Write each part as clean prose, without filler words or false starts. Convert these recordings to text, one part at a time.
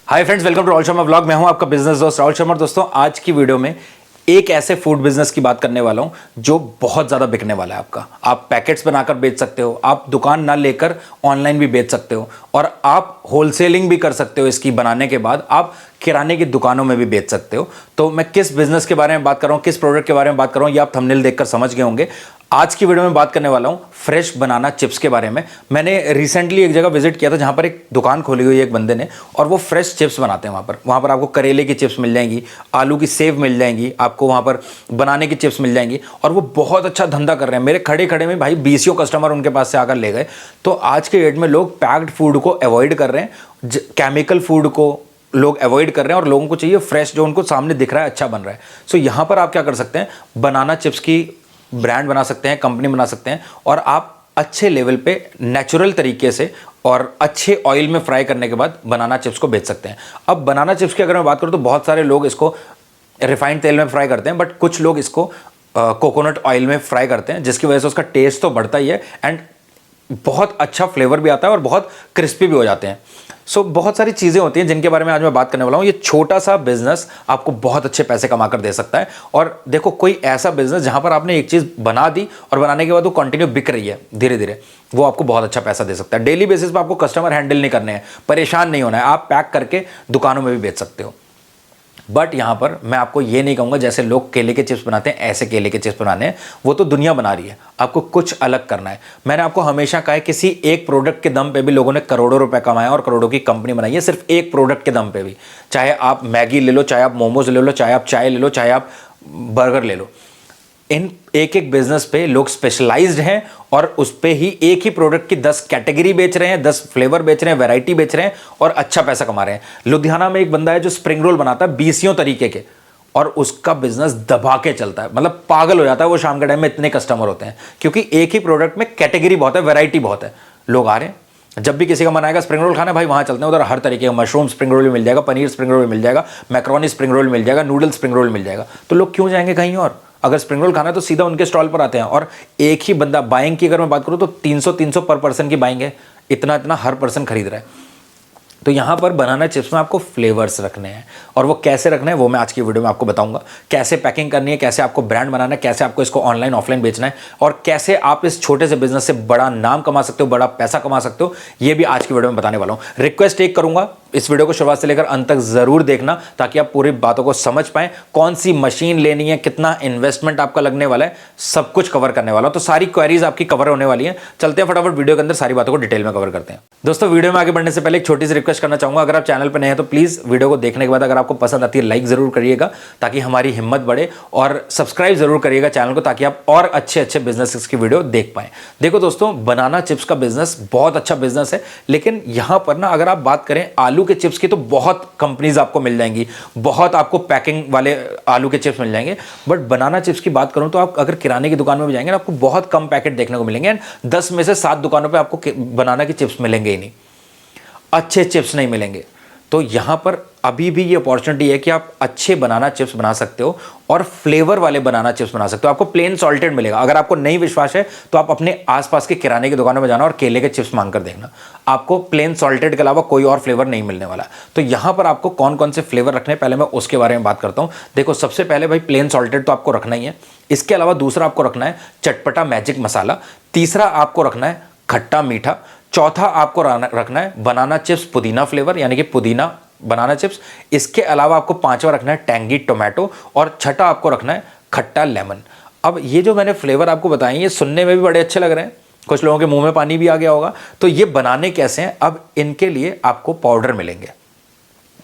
Hi friends, welcome to Rahul Sharma vlog. मैं हूं आपका बिजनेस दोस्त राहुल शर्मा। दोस्तों, आज की वीडियो में एक ऐसे फूड बिजनेस की बात करने वाला हूं जो बहुत ज़्यादा बिकने वाला है आपका। आप पैकेट्स बनाकर बेच सकते हो, आप दुकान ना लेकर ऑनलाइन भी बेच सकते हो और आप होलसेलिंग भी कर सकते हो। इसकी बनाने के बाद आप किराने की दुकानों में भी बेच सकते हो। तो मैं किस बिजनेस के बारे में बात कर रहा हूं, किस प्रोडक्ट के बारे में बात कर रहा हूं, ये आप थंबनेल देखकर समझ गए होंगे। आज की वीडियो में बात करने वाला हूं फ्रेश बनाना चिप्स के बारे में। मैंने रिसेंटली एक जगह विजिट किया था जहां पर एक दुकान खोली हुई है एक बंदे ने, और वो फ्रेश चिप्स बनाते हैं। वहां पर आपको करेले की चिप्स मिल जाएंगी, आलू की सेव मिल जाएंगी, आपको वहां पर बनाने की चिप्स मिल जाएंगी, और वो बहुत अच्छा धंधा कर रहे हैं। मेरे खड़े खड़े में भाई 20 कस्टमर उनके पास से आकर ले गए। तो आज के डेट में लोग पैक्ड फूड को अवॉइड कर रहे हैं, केमिकल फूड को लोग अवॉइड कर रहे हैं और लोगों को चाहिए फ्रेश, जो उनको सामने दिख रहा है अच्छा बन रहा है। सो यहां पर आप क्या कर सकते हैं, बनाना चिप्स की ब्रांड बना सकते हैं, कंपनी बना सकते हैं, और आप अच्छे लेवल पे नेचुरल तरीके से और अच्छे ऑयल में फ्राई करने के बाद बनाना चिप्स को बेच सकते हैं। अब बनाना चिप्स की अगर मैं बात करूं तो बहुत सारे लोग इसको रिफाइंड तेल में फ्राई करते हैं, बट कुछ लोग इसको कोकोनट ऑयल में फ्राई करते हैं, जिसकी वजह से उसका टेस्ट तो बढ़ता ही है एंड बहुत अच्छा फ्लेवर भी आता है और बहुत क्रिस्पी भी हो जाते हैं। सो बहुत सारी चीज़ें होती हैं जिनके बारे में आज मैं बात करने वाला हूँ। ये छोटा सा बिजनेस आपको बहुत अच्छे पैसे कमा कर दे सकता है। और देखो, कोई ऐसा बिजनेस जहाँ पर आपने एक चीज़ बना दी और बनाने के बाद वो कंटिन्यू बिक रही है धीरे धीरे, वो आपको बहुत अच्छा पैसा दे सकता है। डेली बेसिस पर आपको कस्टमर हैंडल नहीं करने हैं, परेशान नहीं होना है, आप पैक करके दुकानों में भी बेच सकते हो। बट यहाँ पर मैं आपको ये नहीं कहूँगा जैसे लोग केले के चिप्स बनाते हैं ऐसे केले के चिप्स बनाने हैं, वो तो दुनिया बना रही है, आपको कुछ अलग करना है। मैंने आपको हमेशा कहा है, किसी एक प्रोडक्ट के दम पे भी लोगों ने करोड़ों रुपए कमाए और करोड़ों की कंपनी बनाई है, सिर्फ एक प्रोडक्ट के दम पे भी। चाहे आप मैगी ले लो, चाहे आप मोमोज ले लो, चाहे आप चाय ले लो, चाहे आप बर्गर ले लो, इन एक एक बिजनेस पे लोग स्पेशलाइज्ड हैं और उस पे ही एक ही प्रोडक्ट की 10 कैटेगरी बेच रहे हैं, 10 फ्लेवर बेच रहे हैं, वैरायटी बेच रहे हैं और अच्छा पैसा कमा रहे हैं। लुधियाना में एक बंदा है जो स्प्रिंग रोल बनाता है 20 तरीके के, और उसका बिजनेस दबा के चलता है, मतलब पागल हो जाता है वो शाम के टाइम में, इतने कस्टमर होते हैं, क्योंकि एक ही प्रोडक्ट में कैटेगरी बहुत है, वैरायटी बहुत है। लोग आ रहे हैं, जब भी किसी का मन आएगा स्प्रिंग रोल खाना है भाई, वहां चलते हैं, उधर हर तरीके का मशरूम स्प्रिंग रोल भी मिल जाएगा, पनीर स्प्रिंग रोल भी मिल जाएगा, मैक्रोनी स्प्रिंग रोल मिल जाएगा, नूडल स्प्रिंग रोल मिल जाएगा। तो लोग क्यों जाएंगे कहीं और? अगर स्प्रिंग रोल खाना है तो सीधा उनके स्टॉल पर आते हैं। और एक ही बंदा बाइंग की अगर मैं बात करूं तो 300 पर पर्सन की बाइंग है, इतना इतना हर पर्सन खरीद रहा है। तो यहाँ पर बनाना चिप्स में आपको फ्लेवर्स रखने हैं, और वो कैसे रखने हैं वो मैं आज की वीडियो में आपको बताऊंगा। कैसे पैकिंग करनी है, कैसे आपको ब्रांड बनाना है, कैसे आपको इसको ऑनलाइन ऑफलाइन बेचना है, और कैसे आप इस छोटे से बिजनेस से बड़ा नाम कमा सकते हो, बड़ा पैसा कमा सकते हो, ये भी आज की वीडियो में बताने वाला हूँ। रिक्वेस्ट एक करूंगा, इस वीडियो को शुरुआत से लेकर अंत तक जरूर देखना, ताकि आप पूरी बातों को समझ पाएं। कौन सी मशीन लेनी है, कितना इन्वेस्टमेंट आपका लगने वाला है, सब कुछ कवर करने वाला हूं। तो सारी क्वेरीज आपकी कवर होने वाली हैं। चलते हैं फटाफट वीडियो के अंदर, सारी बातों को डिटेल में कवर करते हैं। दोस्तों, वीडियो में आगे बढ़ने से पहले एक छोटी सी रिक्वेस्ट करना चाहूंगा, अगर आप चैनल पर नए हैं तो प्लीज वीडियो को देखने के बाद अगर आपको पसंद आती है लाइक जरूर करिएगा, ताकि हमारी हिम्मत बढ़े, और सब्सक्राइब जरूर करिएगा चैनल को, ताकि आप और अच्छे अच्छे बिजनेस की वीडियो देख पाएं। देखो दोस्तों, बनाना चिप्स का बिजनेस बहुत अच्छा बिजनेस है, लेकिन यहां पर ना अगर आप बात करें आलू के चिप्स की तो बहुत कंपनीज आपको मिल जाएंगी, बहुत आपको पैकिंग वाले आलू के चिप्स मिल जाएंगे। बट बनाना चिप्स की बात करूं तो आप अगर किराने की दुकान में भी जाएंगे ना, आपको बहुत कम पैकेट देखने को मिलेंगे, 10 में से 7 दुकानों पे आपको बनाना के चिप्स मिलेंगे ही नहीं, अच्छे चिप्स नहीं मिलेंगे। तो यहां पर अभी भी ये अपॉर्चुनिटी है कि आप अच्छे बनाना चिप्स बना सकते हो और फ्लेवर वाले बनाना चिप्स बना सकते हो। आपको प्लेन सॉल्टेड मिलेगा। अगर आपको नहीं विश्वास है तो आप अपने आसपास के किराने की दुकानों में जाना और केले के चिप्स मांग कर देखना, आपको प्लेन सॉल्टेड के अलावा कोई और फ्लेवर नहीं मिलने वाला। तो यहां पर आपको कौन कौन से फ्लेवर रखने हैं, पहले मैं उसके बारे में बात करता हूं। देखो, सबसे पहले भाई प्लेन सॉल्टेड तो आपको रखना ही है। इसके अलावा दूसरा आपको रखना है चटपटा मैजिक मसाला, तीसरा आपको रखना है खट्टा मीठा, चौथा आपको रखना है बनाना चिप्स पुदीना फ्लेवर, यानी कि पुदीना बनाना चिप्स। इसके अलावा आपको पांचवा रखना है टैंगी टोमेटो, और छठा आपको रखना है खट्टा लेमन। अब ये जो मैंने फ्लेवर आपको बताए ये सुनने में भी बड़े अच्छे लग रहे हैं, कुछ लोगों के मुंह में पानी भी आ गया होगा। तो ये बनाने कैसे हैं? अब इनके लिए आपको पाउडर मिलेंगे,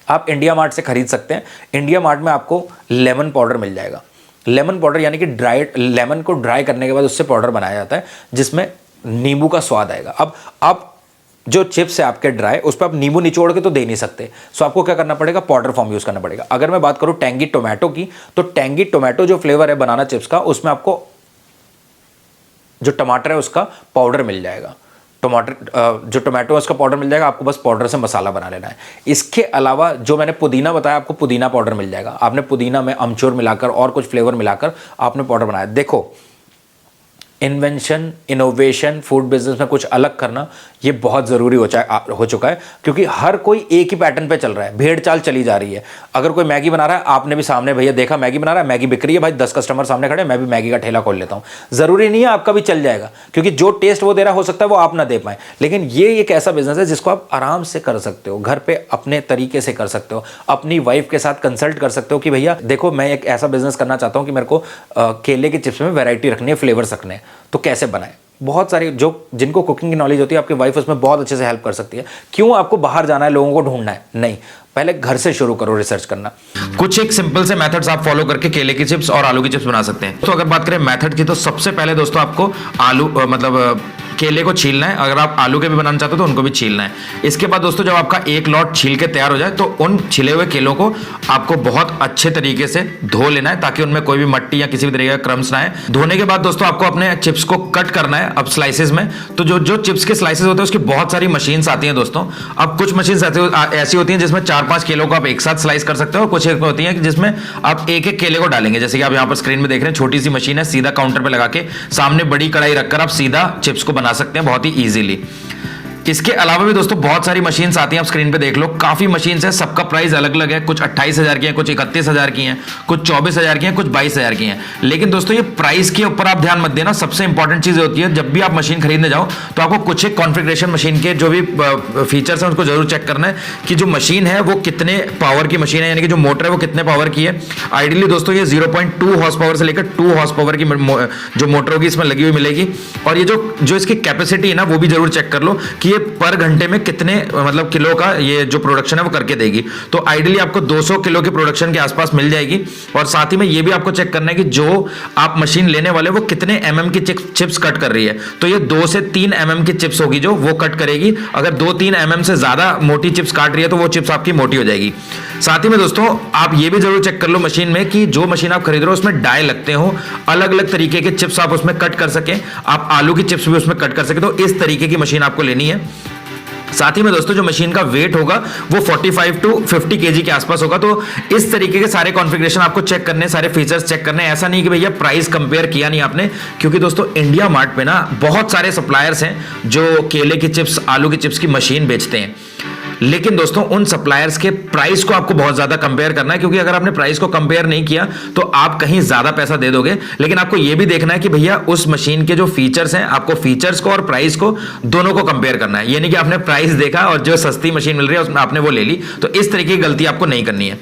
आप इंडिया मार्ट से खरीद सकते हैं। इंडिया मार्ट में आपको लेमन पाउडर मिल जाएगा। लेमन पाउडर यानी कि ड्राइड लेमन को ड्राई करने के बाद उससे पाउडर बनाया जाता है, जिसमें नींबू का स्वाद आएगा। अब आप जो चिप्स है आपके ड्राई, उस पर आप नींबू निचोड़ के तो दे नहीं सकते, सो आपको क्या करना पड़ेगा, पाउडर फॉर्म यूज करना पड़ेगा। अगर मैं बात करूं टैंगी टोमेटो की, तो टैंगी टोमेटो जो फ्लेवर है बनाना चिप्स का, उसमें आपको जो टमाटर है उसका पाउडर मिल जाएगा। जो टोमेटो है उसका पाउडर मिल जाएगा, आपको बस पाउडर से मसाला बना लेना है। इसके अलावा जो मैंने पुदीना बताया, आपको पुदीना पाउडर मिल जाएगा। आपने पुदीना में अमचूर मिलाकर और कुछ फ्लेवर मिलाकर आपने पाउडर बनाया। देखो, इन्वेंशन, इनोवेशन, फूड बिजनेस में कुछ अलग करना ये बहुत ज़रूरी हो चुका है, क्योंकि हर कोई एक ही पैटर्न पे चल रहा है, भेड़ चाल चली जा रही है। अगर कोई मैगी बना रहा है, आपने भी सामने भैया देखा मैगी बना रहा है, मैगी बिक रही है, भाई 10 कस्टमर सामने खड़े, मैं भी मैगी का ठेला खोल लेता हूँ। ज़रूरी नहीं है आपका भी चल जाएगा, क्योंकि जो टेस्ट वो दे रहा हो सकता है वो आप ना दे पाए, लेकिन ये एक ऐसा बिजनेस है जिसको आप आराम से कर सकते हो, घर पे अपने तरीके से कर सकते हो, अपनी वाइफ के साथ कंसल्ट कर सकते हो कि भैया देखो मैं एक ऐसा बिजनेस करना चाहता हूँ कि मेरे को केले के चिप्स में वैरायटी रखनी है, फ्लेवर्स रखने हैं, तो कैसे बनाएं। बहुत सारी जो जिनको कुकिंग की नॉलेज होती है, आपकी वाइफ उसमें बहुत अच्छे से हेल्प कर सकती है। क्यों आपको बाहर जाना है, लोगों को ढूंढना है? नहीं, पहले घर से शुरू करो रिसर्च करना। कुछ एक सिंपल से मेथड्स आप फॉलो करके केले की चिप्स और आलू की चिप्स बना सकते हैं। तो अगर बात करें मेथड की, तो सबसे पहले दोस्तों आपको आलू केले को छीलना है। अगर आप आलू के भी बनाना चाहते हो तो उनको भी छीलना है। इसके बाद दोस्तों जब आपका एक लॉट छील के तैयार हो जाए तो उन छिले हुए केलों को आपको बहुत अच्छे तरीके से धो लेना है, ताकि उनमें कोई भी मट्टी या किसी भी तरीके का क्रम्स ना आए। धोने के बाद दोस्तों आपको अपने चिप्स को कट करना है अब स्लाइसेस में। तो जो चिप्स के स्लाइसेस होते हैं उसकी बहुत सारी मशीन्स आती हैं दोस्तों। अब कुछ मशीन्स ऐसी होती हैं जिसमें 4-5 केलों को आप एक साथ स्लाइस कर सकते हो, और कुछ एक होती हैं जिसमें आप एक एक केले को डालेंगे। जैसे कि आप यहाँ पर स्क्रीन में देख रहे हैं, छोटी सी मशीन है, सीधा काउंटर पे लगा के सामने बड़ी कढ़ाई रखकर आप सीधा चिप्स को बना सकते हैं बहुत ही इजीली। इसके अलावा भी दोस्तों बहुत सारी मशीन्स आती हैं, आप स्क्रीन पे देख लो, काफी मशीन्स हैं, सबका प्राइस अलग अलग है। कुछ 28,000 की हैं, कुछ 31,000 की हैं, कुछ 24,000 की हैं, कुछ 22,000 की हैं। लेकिन दोस्तों ये प्राइस के ऊपर आप ध्यान मत देना। सबसे इंपॉर्टेंट चीज होती है, जब भी आप मशीन खरीदने जाओ तो आपको कुछ एक कॉन्फ़िगरेशन मशीन के जो भी फीचर्स हैं उसको जरूर चेक करना है कि जो मशीन है वो कितने पावर की मशीन है, यानी कि जो मोटर है वो कितने पावर की है। आइडियली दोस्तों ये 0.2 हॉर्स पावर से लेकर 2 हॉर्स पावर की जो मोटर होगी इसमें लगी हुई मिलेगी। और ये जो इसकी कैपेसिटी है ना, वो भी जरूर चेक कर लो कि ये पर घंटे में कितने मतलब किलो का ये जो प्रोडक्शन है वो करके देगी। तो आइडियली आपको 200 किलो के प्रोडक्शन के आसपास मिल जाएगी। और साथ ही में ये भी आपको चेक करना है कि जो आप मशीन लेने वाले वो कितने mm की चिप्स कट कर रही है। तो ये 2 से 3 mm की चिप्स होगी जो वो कट करेगी। अगर 2-3 mm से ज्यादा मोटी चिप्स काट रही है तो वो चिप्स आपकी मोटी हो जाएगी। साथ ही में दोस्तों आप ये भी जरूर चेक कर लो मशीन में कि जो मशीन आप खरीद रहे हो उसमें डाई लगते हो, अलग अलग तरीके के चिप्स आप उसमें कट कर सके, आप आलू की चिप्स भी उसमें कट कर सके। तो इस तरीके की मशीन आपको लेनी है। साथ ही में दोस्तों जो मशीन का वेट होगा वो 45 to 50 kg के आसपास होगा। तो इस तरीके के सारे कॉन्फ़िगरेशन आपको चेक करने, सारे फीचर्स चेक करने। ऐसा नहीं कि भैया प्राइस कंपेयर किया नहीं आपने, क्योंकि दोस्तों इंडिया मार्ट पे ना बहुत सारे सप्लायर्स हैं जो केले की चिप्स, आलू की चिप्स की मशीन बेचते हैं। लेकिन दोस्तों उन सप्लायर्स के प्राइस को आपको बहुत ज्यादा कंपेयर करना है, क्योंकि अगर आपने प्राइस को कंपेयर नहीं किया तो आप कहीं ज्यादा पैसा दे दोगे। लेकिन आपको यह भी देखना है कि भैया उस मशीन के जो फीचर्स हैं, आपको फीचर्स को और प्राइस को दोनों को कंपेयर करना है। यानी कि आपने प्राइस देखा और जो सस्ती मशीन मिल रही है उसमें आपने वो ले ली। तो इस तरीके की गलती आपको नहीं करनी है।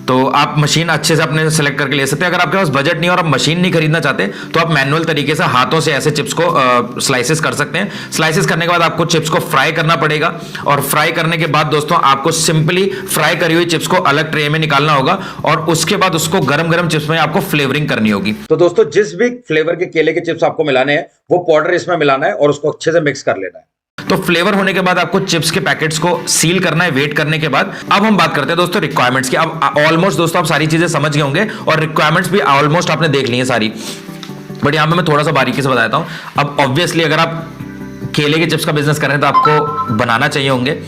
तो आप मशीन अच्छे से अपने सेलेक्ट करके ले सकते हैं। अगर आपके पास बजट नहीं और आप मशीन नहीं खरीदना चाहते तो आप मैनुअल तरीके से हाथों से ऐसे चिप्स को स्लाइसेस कर सकते हैं। स्लाइसेस करने के बाद आपको चिप्स को फ्राई करना पड़ेगा, और फ्राई करने के बाद दोस्तों आपको सिंपली फ्राई करी हुई चिप्स को अलग ट्रे में निकालना होगा, और उसके बाद उसको गरम गरम चिप्स में आपको फ्लेवरिंग करनी होगी। तो दोस्तों जिस भी फ्लेवर के केले के चिप्स आपको मिलाने हैं वो पाउडर इसमें मिलाना है और उसको अच्छे से मिक्स कर लेना है। तो फ्लेवर होने के बाद आपको चिप्स के पैकेट्स को सील करना है वेट करने के बाद। अब हम बात करते हैं दोस्तों रिक्वायरमेंट्स की। अब ऑलमोस्ट दोस्तों आप सारी चीजें समझ गए होंगे और रिक्वायरमेंट्स भी ऑलमोस्ट आपने देख ली है सारी, बट यहां पे मैं थोड़ा सा बारीकी से बताता हूं। अब ऑब्वियसली अगर आप केले के चिप्स का बिजनेस कर रहे हैं तो आपको बनाना चाहिए होंगे।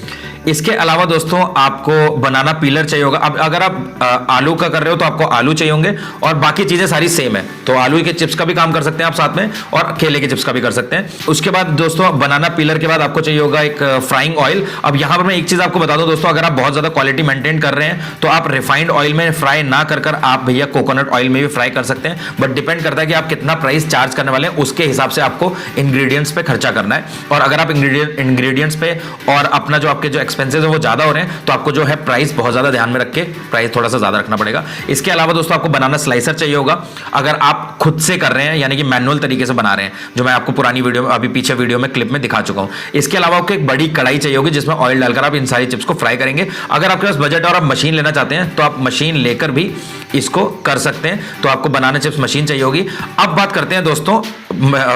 इसके अलावा दोस्तों आपको बनाना पीलर चाहिए होगा। अब अगर आप आलू का कर रहे हो तो आपको आलू चाहिए होंगे, और बाकी चीजें सारी सेम है। तो आलू के चिप्स का भी काम कर सकते हैं आप साथ में, और केले के चिप्स का भी कर सकते हैं। उसके बाद दोस्तों बनाना पीलर के बाद आपको चाहिए होगा एक फ्राइंग ऑयल। अब यहां पर मैं एक चीज आपको बता दूं दोस्तों, अगर आप बहुत ज्यादा क्वालिटी मेंटेन कर रहे हैं तो आप रिफाइंड ऑयल में फ्राई ना कर आप भैया कोकोनट ऑयल में भी फ्राई कर सकते हैं। बट डिपेंड करता है कि आप कितना प्राइस चार्ज करने वाले हैं, उसके हिसाब से आपको इंग्रेडिएंट्स पे खर्चा करना है। और अगर आप इंग्रेडिएंट्स पे और अपना जो आपके जो एक्सपेंसेस है वो ज्यादा हो रहे हैं तो आपको जो है प्राइस बहुत ज्यादा ध्यान में रख के प्राइस थोड़ा सा ज्यादा रखना पड़ेगा। इसके अलावा दोस्तों आपको बनाना स्लाइसर चाहिए होगा अगर आप खुद से कर रहे हैं, यानी कि मैनुअल तरीके से बना रहे हैं, जो मैं आपको पुरानी वीडियो में, अभी पीछे वीडियो में क्लिप में दिखा चुका हूं। इसके अलावा आपको एक बड़ी कढ़ाई चाहिए होगी जिसमें ऑयल डालकर आप इन सारी चिप्स को फ्राई करेंगे। अगर आपके पास बजट है और आप मशीन लेना चाहते हैं तो आप मशीन लेकर भी इसको कर सकते हैं। तो आपको बनाना चिप्स मशीन चाहिए होगी। अब बात करते हैं दोस्तों,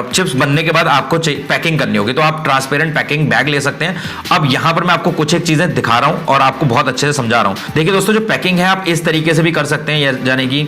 चिप्स बनने के बाद आपको पैकिंग करनी होगी, तो आप ट्रांसपेरेंट पैकिंग बैग ले सकते हैं। अब यहां पर मैं आपको कुछ एक चीजें दिखा रहा हूं और आपको बहुत अच्छे से समझा रहा हूं। देखिए दोस्तों, जो पैकिंग है आप इस तरीके से भी कर सकते हैं, यानी कि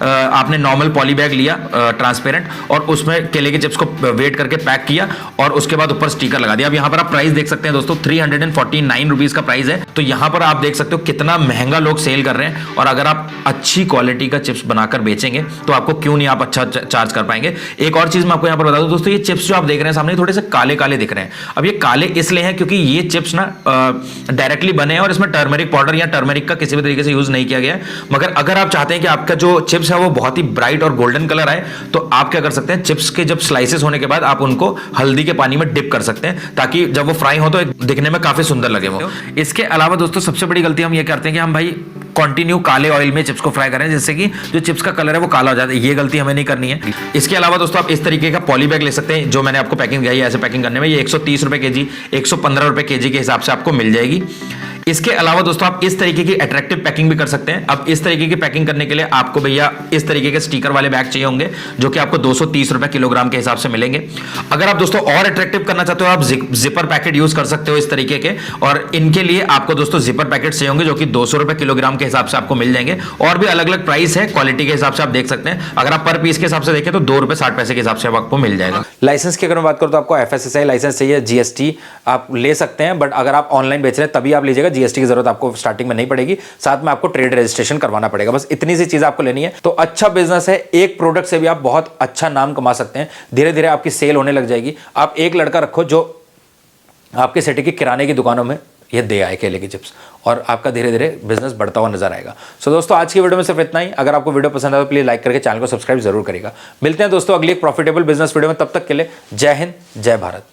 आपने नॉर्मल पॉली बैग लिया ट्रांसपेरेंट, और उसमें केले के चिप्स को वेट करके पैक किया और उसके बाद ऊपर स्टिकर लगा दिया। अब यहाँ पर आप प्राइस देख सकते हैं दोस्तों, 349 रुपीज का प्राइस है। तो यहाँ पर आप देख सकते हो कितना महंगा लोग सेल कर रहे हैं, और अगर आप अच्छी क्वालिटी का चिप्स बनाकर बेचेंगे तो आपको क्यों नहीं आप अच्छा चार्ज कर पाएंगे। एक और चीज मैं आपको यहाँ पर बता दूं दोस्तों, ये चिप्स जो आप देख रहे हैं सामने थोड़े से काले काले दिख रहे हैं। अब ये काले इसलिए हैं क्योंकि ये चिप्स ना डायरेक्टली बने हैं और इसमें टर्मरिक पाउडर या टर्मरिक का किसी भी तरीके से यूज नहीं किया गया है। मगर अगर आप चाहते हैं कि आपका जो चिप्स है वो बहुत ही ब्राइट और गोल्डन कलर आए, तो आप क्या कर सकते हैं, चिप्स के जब स्लाइसेस होने के बाद आप उनको हल्दी के पानी में डिप कर सकते हैं, ताकि जब वो फ्राई हो तो दिखने में काफी सुंदर लगे वो। इसके अलावा दोस्तों सबसे बड़ी गलती हम ये करते हैं कि हम भाई कंटिन्यू काले ऑयल में चिप्स को फ्राई करें, जिससे कि जो चिप्स का कलर है वो काला हो जाता है। ये गलती हमें नहीं करनी है। इसके अलावा दोस्तों आप इस तरीके का पॉली बैग ले सकते हैं, जो मैंने आपको पैकिंग दिखाई है ऐसे पैकिंग करने में। ये 130 रुपए केजी, 115 रुपए केजी के हिसाब से आपको मिल जाएगी। इसके अलावा दोस्तों आप इस तरीके की अट्रैक्टिव पैकिंग भी कर सकते हैं। अब इस तरीके की पैकिंग करने के लिए आपको भैया इस तरीके के स्टिकर वाले बैग चाहिए होंगे, जो कि आपको 230 रुपए किलोग्राम के हिसाब से मिलेंगे। अगर आप दोस्तों और अट्रैक्टिव करना चाहते हो, आप जिपर पैकेट यूज कर सकते हो इस तरीके के, और इनके लिए आपको दोस्तों जिपर पैकेट चाहिए होंगे, जो कि 200 रुपए किलोग्राम के हिसाब से आपको मिल जाएंगे। और भी अलग अलग प्राइस है, क्वालिटी के हिसाब से आप देख सकते हैं। अगर आप पर पीस के हिसाब से देखें तो 2 रुपए 60 पैसे के हिसाब से आपको मिल जाएगा। लाइसेंस की अगर मैं बात करूं तो आपको FSSAI लाइसेंस चाहिए, GST आप ले सकते हैं, बट अगर आप ऑनलाइन बेच रहे हैं तभी आप लीजिएगा। GST की जरूरत आपको स्टार्टिंग में नहीं पड़ेगी, साथ में आपको ट्रेड रजिस्ट्रेशन करवाना पड़ेगा। बस इतनी सी चीज आपको लेनी है। तो अच्छा बिजनेस है, एक प्रोडक्ट से भी आप बहुत अच्छा नाम कमा सकते हैं। धीरे धीरे आपकी सेल होने लग जाएगी। आप एक लड़का रखो जो आपके सिटी की किराने की दुकानों में ये दे आए केले की चिप्स, और आपका धीरे धीरे बिजनेस बढ़ता हुआ नजर आएगा। सो दोस्तों आज की वीडियो में सिर्फ इतना ही। अगर आपको वीडियो पसंद आए तो प्लीज लाइक करके चैनल को सब्सक्राइब जरूर करिएगा। मिलते हैं दोस्तों अगली एक प्रॉफिटेबल बिजनेस वीडियो में, तब तक के लिए जय हिंद, जय भारत।